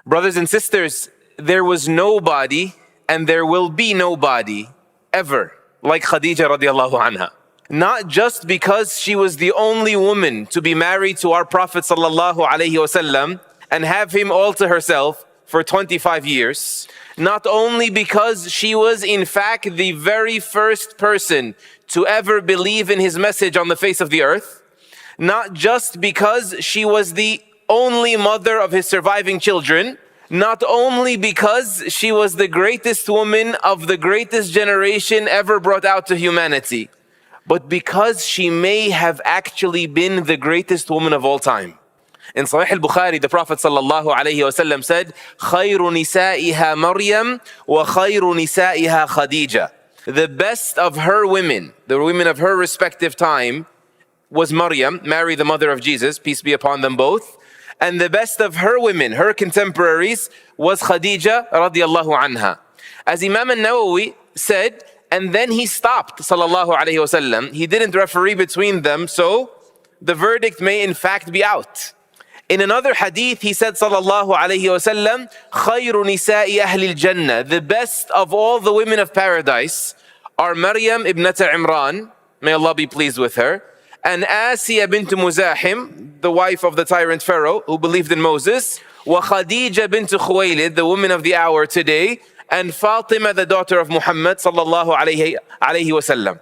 Brothers and sisters, there was nobody and there will be nobody ever like Khadijah radiallahu anha. Not just because she was the only woman to be married to our Prophet sallallahu alaihi wasallam and have him all to herself for 25 years. Not only because she was in fact the very first person to ever believe in his message on the face of the earth. Not just because she was the only mother of his surviving children. Not only because she was the greatest woman of the greatest generation ever brought out to humanity, but because she may have actually been the greatest woman of all time. In Sahih al-Bukhari, the Prophet sallallahu alaihi wasallam said, خَيْرُ نِسَائِهَا مَرْيَمْ وَخَيْرُ نِسَائِهَا Khadijah. The best of her women, the women of her respective time, was Maryam, Mary the mother of Jesus, peace be upon them both. And the best of her women, her contemporaries, was Khadijah radiallahu anha. As Imam al-Nawawi said, and then he stopped, sallallahu alayhi wasallam. He didn't referee between them, so the verdict may in fact be out. In another hadith, he said, sallallahu alayhi wasallam, خَيْرُ نِسَاءِ أَهْلِ الْجَنَّةِ. The best of all the women of paradise are Maryam ibnata Imran, may Allah be pleased with her, and Asiya bint Muzahim, the wife of the tyrant Pharaoh who believed in Moses, wa Khadijah bint Khuwaylid, the woman of the hour today, and Fatima, the daughter of Muhammad sallallahu alayhi wasallam.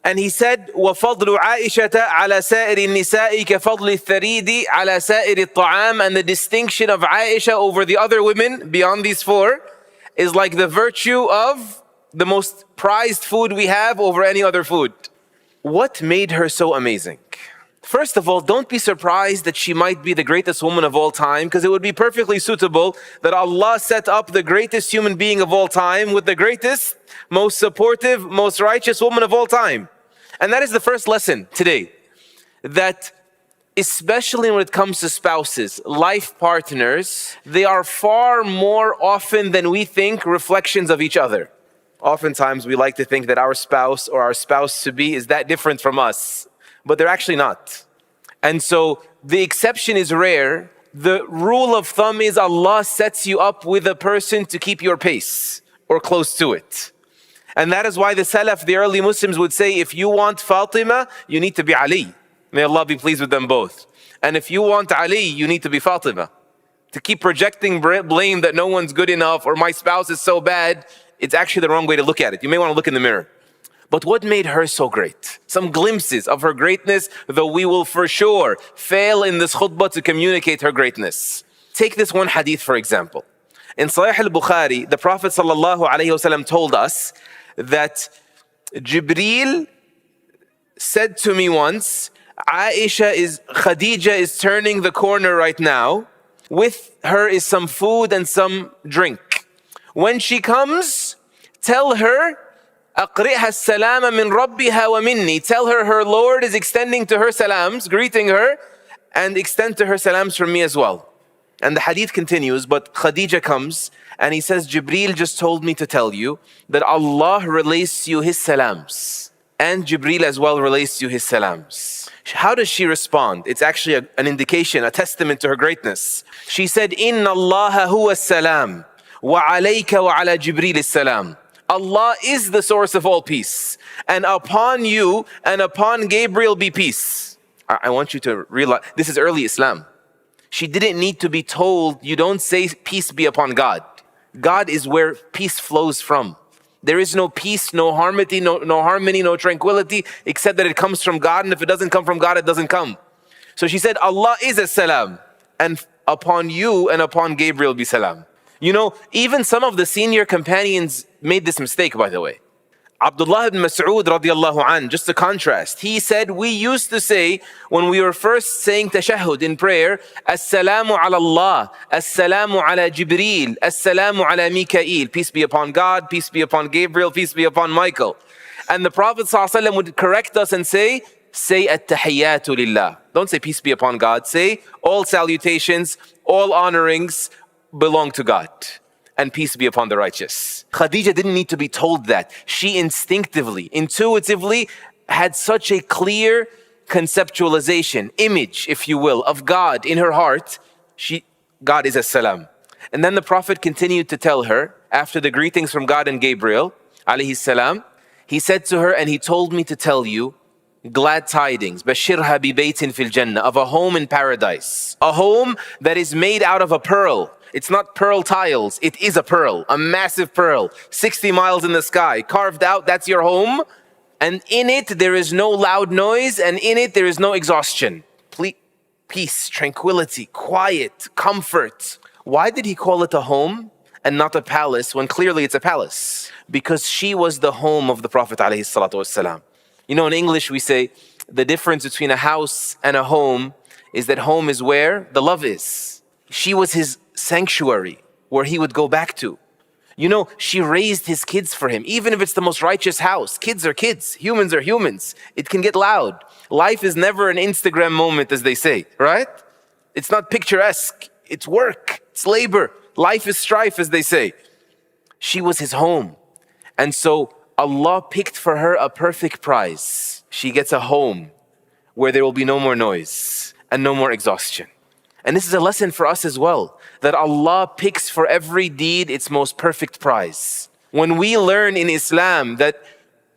And he said, وَفَضْلُ عَائِشَةَ عَلَى سَائِرِ النِّسَاءِ كَفَضْلِ الثَّرِيدِ عَلَى سَائِرِ الطَّعَامِ. And the distinction of Aisha over the other women beyond these four is like the virtue of the most prized food we have over any other food. What made her so amazing? First of all, don't be surprised that she might be the greatest woman of all time, because it would be perfectly suitable that Allah set up the greatest human being of all time with the greatest, most supportive, most righteous woman of all time. And that is the first lesson today. That especially when it comes to spouses, life partners, they are far more often than we think reflections of each other. Oftentimes we like to think that our spouse or our spouse-to-be is that different from us, but they're actually not. And so the exception is rare. The rule of thumb is Allah sets you up with a person to keep your pace or close to it. And that is why the Salaf, the early Muslims, would say, if you want Fatima, you need to be Ali. May Allah be pleased with them both. And if you want Ali, you need to be Fatima. To keep projecting blame that no one's good enough or my spouse is so bad, it's actually the wrong way to look at it. You may want to look in the mirror. But what made her so great? Some glimpses of her greatness, though we will for sure fail in this khutbah to communicate her greatness. Take this one hadith, for example. In Sahih al-Bukhari, the Prophet ﷺ told us that Jibreel said to me once, Khadijah is turning the corner right now. With her is some food and some drink. When she comes, tell her, أقرئها السلام من ربها ومني. Tell her Lord is extending to her salams, greeting her, and extend to her salams from me as well. And the hadith continues, but Khadijah comes and he says, Jibreel just told me to tell you that Allah relays you his salams. And Jibreel as well relays you his salams. How does she respond? It's actually an indication, a testament to her greatness. She said, Inna Allah huwa salam. وَعَلَيْكَ وَعَلَى جِبْرِيلِ السَّلَامِ. Allah is the source of all peace, and upon you and upon Gabriel be peace. I want you to realize, this is early Islam. She didn't need to be told, you don't say peace be upon God. God is where peace flows from. There is no peace, no harmony, no tranquility, except that it comes from God, and if it doesn't come from God, it doesn't come. So she said, Allah is a salam, and upon you and upon Gabriel be salam. You know, even some of the senior companions made this mistake, by the way. Abdullah ibn Mas'ud radiallahu an, just a contrast. He said, we used to say, when we were first saying tashahhud in prayer, As-salamu ala Allah, As-salamu ala Jibreel, As-salamu ala Mikael. Peace be upon God, peace be upon Gabriel, peace be upon Michael. And the Prophet ﷺ would correct us and say at-tahiyyatu lillah. Don't say peace be upon God. Say all salutations, all honorings belong to God, and peace be upon the righteous. Khadijah didn't need to be told that. She instinctively, intuitively had such a clear conceptualization, image, if you will, of God in her heart. God is as-salam. And then the Prophet continued to tell her, after the greetings from God and Gabriel, alayhi salam, he said to her, and he told me to tell you glad tidings, bashirha bi baytin fil jannah, of a home in paradise. A home that is made out of a pearl. It's not pearl tiles, it is a pearl, a massive pearl, 60 miles in the sky, carved out, that's your home. And in it, there is no loud noise, and in it, there is no exhaustion. Peace, tranquility, quiet, comfort. Why did he call it a home and not a palace when clearly it's a palace? Because she was the home of the Prophet ﷺ. You know, in English we say the difference between a house and a home is that home is where the love is. She was his sanctuary where he would go back to. You know, she raised his kids for him, even if it's the most righteous house. Kids are kids, humans are humans. It can get loud. Life is never an Instagram moment, as they say, right? It's not picturesque. It's work, it's labor. Life is strife, as they say. She was his home. And so Allah picked for her a perfect prize. She gets a home where there will be no more noise and no more exhaustion. And this is a lesson for us as well, that Allah picks for every deed its most perfect prize. When we learn in Islam that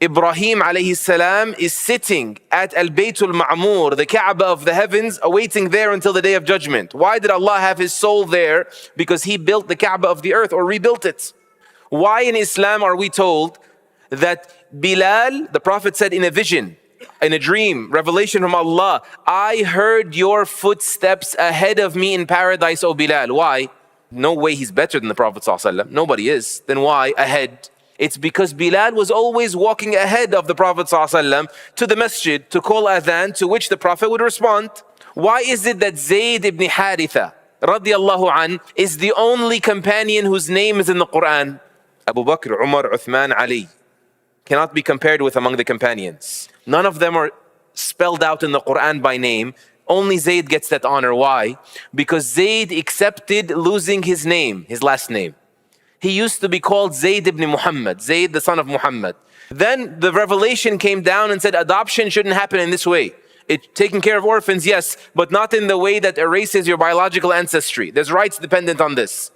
Ibrahim alayhi salam is sitting at Al-Baytul Ma'mur, the Kaaba of the heavens, awaiting there until the Day of Judgment. Why did Allah have his soul there? Because he built the Kaaba of the earth or rebuilt it. Why in Islam are we told that Bilal, the Prophet said in a vision, in a dream, revelation from Allah, I heard your footsteps ahead of me in paradise, O Bilal. Why? No way he's better than the Prophet ﷺ. Nobody is. Then why ahead? It's because Bilal was always walking ahead of the Prophet ﷺ to the masjid to call adhan, to which the Prophet would respond. Why is it that Zayd ibn Haritha radiallahu an is the only companion whose name is in the Quran? Abu Bakr, Umar, Uthman, Ali. Cannot be compared with among the companions. None of them are spelled out in the Quran by name. Only Zayd gets that honor. Why? Because Zayd accepted losing his name, his last name. He used to be called Zayd ibn Muhammad, Zayd the son of Muhammad. Then the revelation came down and said adoption shouldn't happen in this way. Taking care of orphans, yes, but not in the way that erases your biological ancestry. There's rights dependent on this.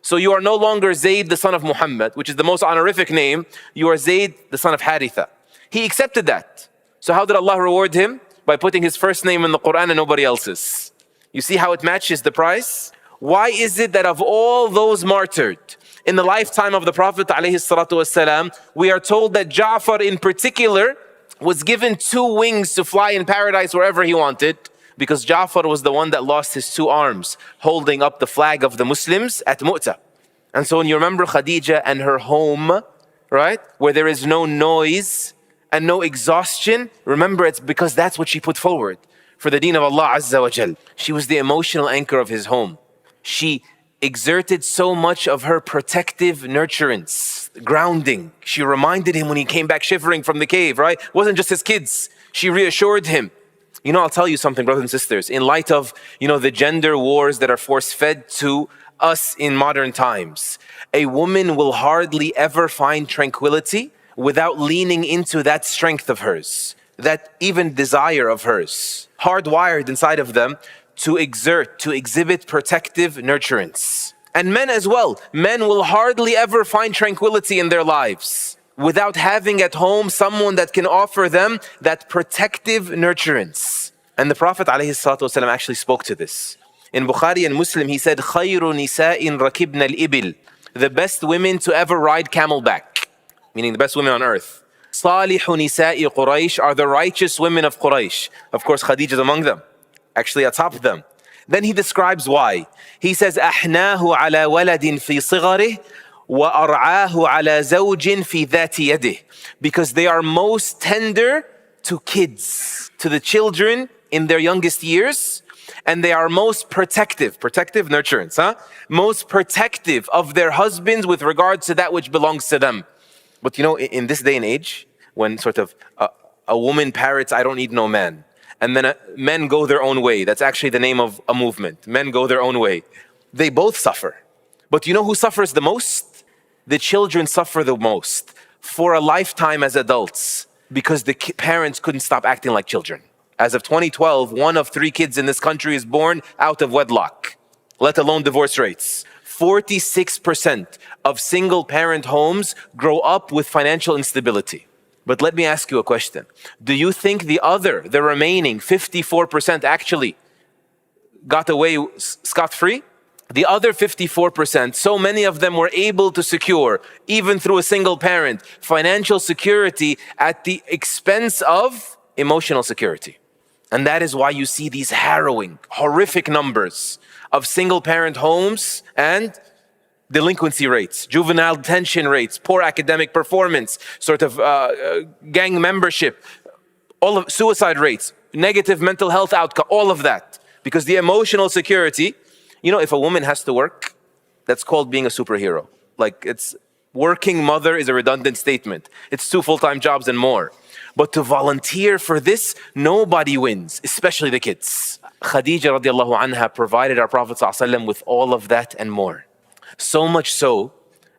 So you are no longer Zayd the son of Muhammad, which is the most honorific name. You are Zayd the son of Haritha. He accepted that. So how did Allah reward him? By putting his first name in the Quran and nobody else's. You see how it matches the price? Why is it that of all those martyred in the lifetime of the Prophet ﷺ, we are told that Ja'far in particular was given 2 wings to fly in paradise wherever he wanted? Because Ja'far was the one that lost his 2 arms holding up the flag of the Muslims at Mu'tah. And so when you remember Khadijah and her home, right, where there is no noise and no exhaustion, remember it's because that's what she put forward for the deen of Allah Azza wa Jal. She was the emotional anchor of his home. She exerted so much of her protective nurturance, grounding. She reminded him when he came back shivering from the cave, right? It wasn't just his kids. She reassured him. You know, I'll tell you something, brothers and sisters. In light of, the gender wars that are force-fed to us in modern times, a woman will hardly ever find tranquility without leaning into that strength of hers, that even desire of hers, hardwired inside of them to exhibit protective nurturance. And men as well. Men will hardly ever find tranquility in their lives without having at home someone that can offer them that protective nurturance. And the Prophet ﷺ actually spoke to this. In Bukhari and Muslim, he said, خَيْرُ نِسَاءٍ رَكِبْنَ الْإِبِلِ, the best women to ever ride camelback, meaning the best women on earth. صَالِحُ نِسَاءِ قُرَيْشٍ are the righteous women of Quraysh. Of course, Khadijah is among them, actually atop them. Then he describes why. He says, أَحْنَاهُ عَلَى وَلَدٍ فِي صِغَرِهِ وَأَرْعَاهُ عَلَى زَوْجٍ فِي ذَاتِ يَدِهِ, because they are most tender to kids, to the children in their youngest years, and they are most protective nurturance, most protective of their husbands with regards to that which belongs to them. But in this day and age, when sort of a woman parrots, I don't need no man, and then men go their own way, that's actually the name of a movement, men go their own way, they both suffer. But you know who suffers the most? The children suffer the most for a lifetime as adults, because the parents couldn't stop acting like children. As of 2012, 1 of 3 kids in this country is born out of wedlock, let alone divorce rates. 46% of single parent homes grow up with financial instability. But let me ask you a question. Do you think the remaining 54% actually got away scot-free? The other 54%, so many of them were able to secure, even through a single parent, financial security at the expense of emotional security. And that is why you see these harrowing, horrific numbers of single parent homes and delinquency rates, juvenile detention rates, poor academic performance, sort of gang membership, all of suicide rates, negative mental health outcome, all of that. Because the emotional security, you know, if a woman has to work, that's called being a superhero. Like, it's working mother is a redundant statement. It's 2 full-time jobs and more. But to volunteer for this, nobody wins, especially the kids. Khadijah radiallahu anha provided our Prophet ﷺ with all of that and more. So much so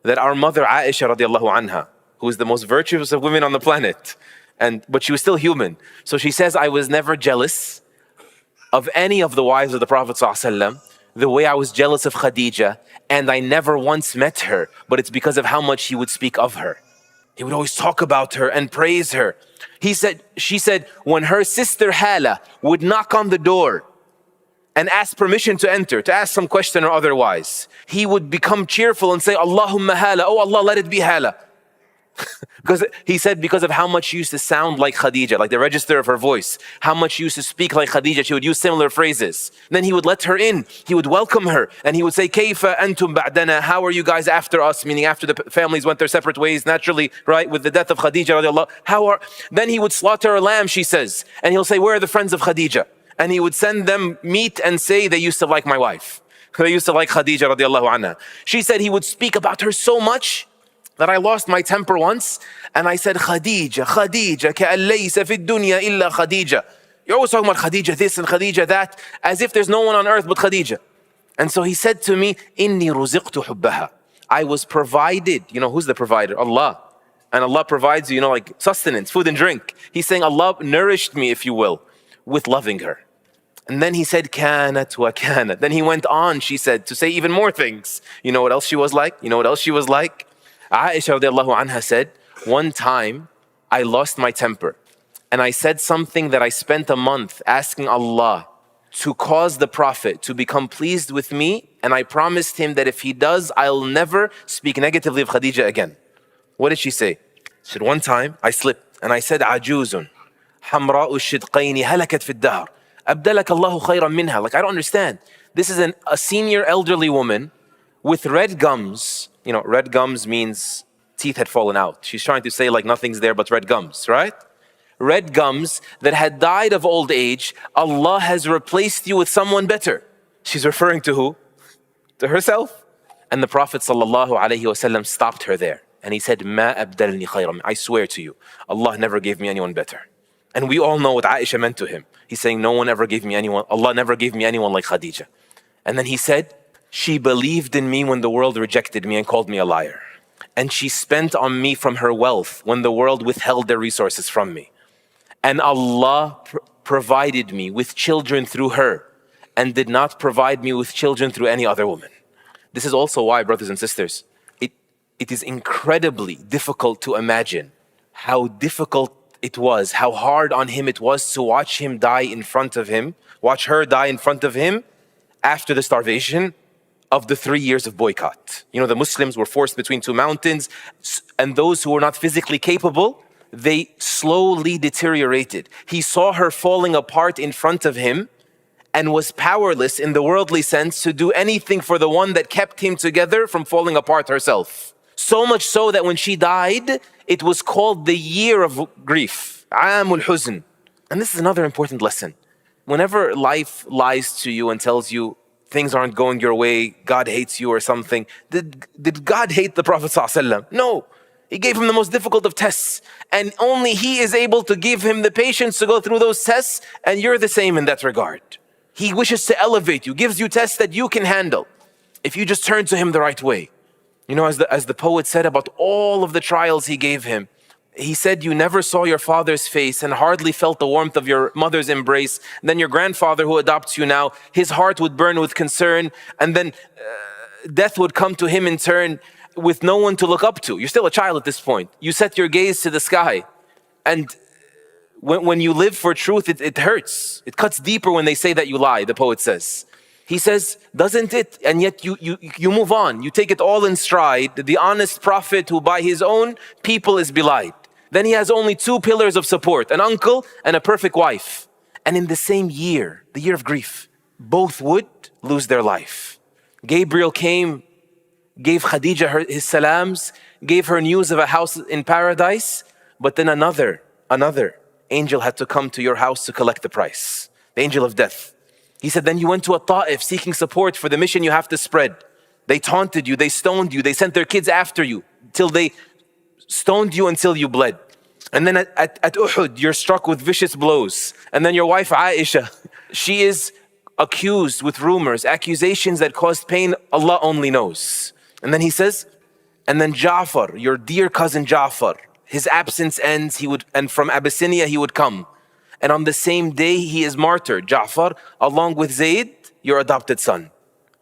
that our mother Aisha radiallahu anha, who is the most virtuous of women on the planet, but she was still human. So she says, I was never jealous of any of the wives of the Prophet ﷺ the way I was jealous of Khadijah, and I never once met her, but it's because of how much he would speak of her. He would always talk about her and praise her. She said, when her sister Hala would knock on the door and ask permission to enter, to ask some question or otherwise, he would become cheerful and say, Allahumma Hala, oh Allah, let it be Hala. Because he said, because of how much she used to sound like Khadijah, like the register of her voice, how much she used to speak like Khadijah, she would use similar phrases. Then he would let her in, he would welcome her, and he would say, Kayfa antum ba'dana, how are you guys after us? Meaning after the families went their separate ways, naturally, right, with the death of Khadijah radiallahu. Then he would slaughter a lamb, she says, and he'll say, where are the friends of Khadijah? And he would send them meat and say, they used to like my wife. They used to like Khadijah radiallahu anha. She said he would speak about her so much that I lost my temper once, and I said, Khadijah, Khadijah, كأن ليس في الدنيا إلا Khadijah. You're always talking about Khadijah this and Khadijah that, as if there's no one on earth but Khadijah. And so he said to me, إني رزقت حبها. I was provided. You know, who's the provider? Allah. And Allah provides you, like sustenance, food and drink. He's saying Allah nourished me, if you will, with loving her. And then he said, كانت وكانت. Then he went on, she said, to say even more things. You know what else she was like? You know what else she was like? Aisha radiallahu anha said, one time I lost my temper and I said something that I spent a month asking Allah to cause the Prophet to become pleased with me, and I promised him that if he does, I'll never speak negatively of Khadijah again. What did she say? She said, one time I slipped and I said, عجوز حمراء الشدقين هلكت في الدهر أبدلك الله خيرا منها. Like, I don't understand. This is a senior elderly woman with red gums. You know, red gums means teeth had fallen out. She's trying to say like nothing's there but red gums, right? Red gums that had died of old age. Allah has replaced you with someone better. She's referring to who? To herself. And the Prophet ﷺ stopped her there. And he said, مَا أَبْدَلْنِي خَيْرًا. I swear to you, Allah never gave me anyone better. And we all know what Aisha meant to him. He's saying, no one ever gave me anyone, Allah never gave me anyone like Khadijah. And then he said, she believed in me when the world rejected me and called me a liar. And she spent on me from her wealth when the world withheld their resources from me. And Allah provided me with children through her and did not provide me with children through any other woman. This is also why, brothers and sisters, it is incredibly difficult to imagine how difficult it was, how hard on him it was to watch him die in front of him, watch her die in front of him after the starvation of the 3 years of boycott. You know, the Muslims were forced between two mountains, and those who were not physically capable, they slowly deteriorated. He saw her falling apart in front of him and was powerless in the worldly sense to do anything for the one that kept him together from falling apart herself. So much so that when she died, it was called the year of grief, Amul Huzn. And this is another important lesson. Whenever life lies to you and tells you things aren't going your way, God hates you or something, did God hate the Prophet ﷺ? No. He gave him the most difficult of tests, and only he is able to give him the patience to go through those tests, and you're the same in that regard. He wishes to elevate you, gives you tests that you can handle if you just turn to him the right way. You know, as the poet said about all of the trials he gave him, he said, you never saw your father's face and hardly felt the warmth of your mother's embrace. Then your grandfather who adopts you now, his heart would burn with concern. And then death would come to him in turn with no one to look up to. You're still a child at this point. You set your gaze to the sky. And when you live for truth, it hurts. It cuts deeper when they say that you lie, the poet says. He says, doesn't it? And yet you move on. You take it all in stride. The honest prophet who by his own people is belied. Then he has only two pillars of support, an uncle and a perfect wife. And in the same year, the year of grief, both would lose their life. Gabriel came, gave Khadijah his salams, gave her news of a house in paradise, but then another angel had to come to your house to collect the price, the angel of death. He said, then you went to a Ta'if seeking support for the mission you have to spread. They taunted you, they stoned you, they sent their kids after you, till they stoned you until you bled. And then at Uhud, you're struck with vicious blows. And then your wife Aisha, she is accused with rumors, accusations that caused pain Allah only knows. And then he says, and then Ja'far, your dear cousin Ja'far, his absence ends, and from Abyssinia he would come. And on the same day he is martyred, Ja'far, along with Zayd, your adopted son.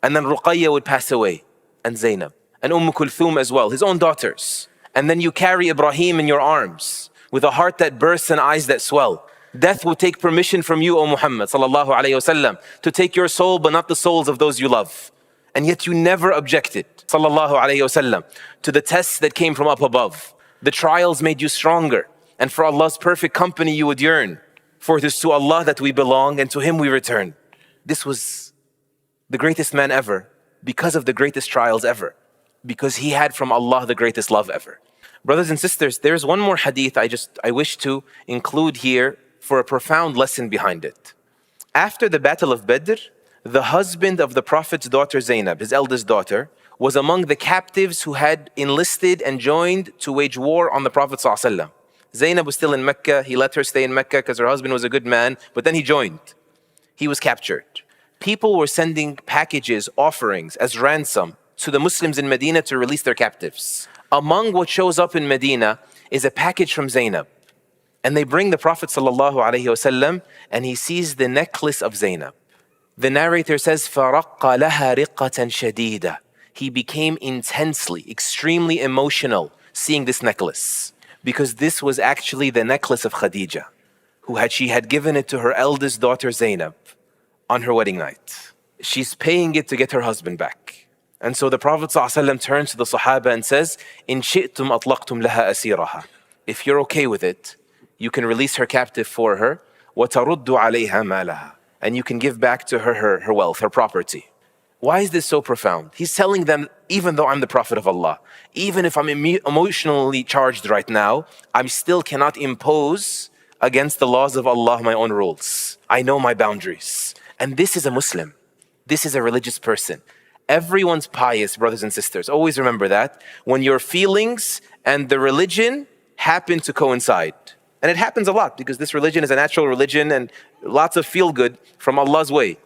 And then Ruqayya would pass away, and Zainab, and Kulthum as well, his own daughters. And then you carry Ibrahim in your arms, with a heart that bursts and eyes that swell. Death will take permission from you, O Muhammad sallallahu alayhi wasallam, to take your soul but not the souls of those you love. And yet you never objected, sallallahu alayhi wasallam, to the tests that came from up above. The trials made you stronger, and for Allah's perfect company you would yearn. For it is to Allah that we belong, and to Him we return. This was the greatest man ever, because of the greatest trials ever, because he had from Allah the greatest love ever. Brothers and sisters, there's one more hadith I wish to include here for a profound lesson behind it. After the battle of Badr, the husband of the Prophet's daughter Zainab, his eldest daughter, was among the captives who had enlisted and joined to wage war on the Prophet ﷺ. Zainab was still in Mecca. He let her stay in Mecca because her husband was a good man, but then he joined. He was captured. People were sending packages, offerings as ransom to the Muslims in Medina to release their captives. Among what shows up in Medina is a package from Zainab. And they bring the Prophet ﷺ, and he sees the necklace of Zainab. The narrator says, فَرَقَّ لَهَا رِقَّةً شَدِيدًا. He became intensely, extremely emotional seeing this necklace. Because this was actually the necklace of Khadijah, she had given it to her eldest daughter Zainab on her wedding night. She's paying it to get her husband back. And so the Prophet ﷺ turns to the Sahaba and says, إِن شِئْتُمْ أَطْلَقْتُمْ لَهَا أَسِيرَهَا. If you're okay with it, you can release her captive for her, وَتَرُدُّ عَلَيْهَا مَالَهَا. And you can give back to her her wealth, her property. Why is this so profound? He's telling them, even though I'm the Prophet of Allah, even if I'm emotionally charged right now, I still cannot impose against the laws of Allah my own rules. I know my boundaries. And this is a Muslim. This is a religious person. Everyone's pious, brothers and sisters. Always remember that. When your feelings and the religion happen to coincide. And it happens a lot because this religion is a natural religion and lots of feel good from Allah's way.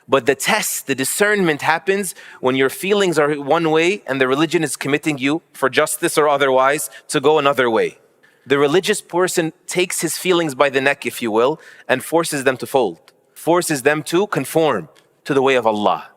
But the test, the discernment happens when your feelings are one way and the religion is committing you for justice or otherwise to go another way. The religious person takes his feelings by the neck, if you will, and forces them to fold, forces them to conform to the way of Allah.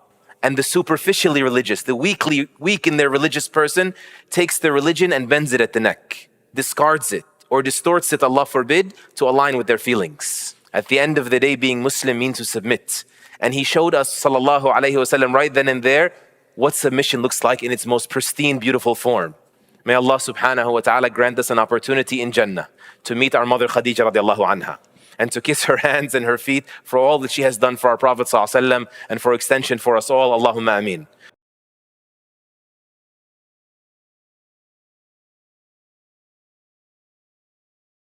And the superficially religious, the weak in their religious person, takes the religion and bends it at the neck, discards it or distorts it, Allah forbid, to align with their feelings. At the end of the day, being Muslim means to submit. And he showed us, sallallahu alayhi wasallam, right then and there, what submission looks like in its most pristine, beautiful form. May Allah subhanahu wa ta'ala grant us an opportunity in Jannah to meet our mother Khadijah radiallahu anha and to kiss her hands and her feet for all that she has done for our Prophet sallallahu alayhi wasallam and for extension for us all. Allahumma ameen.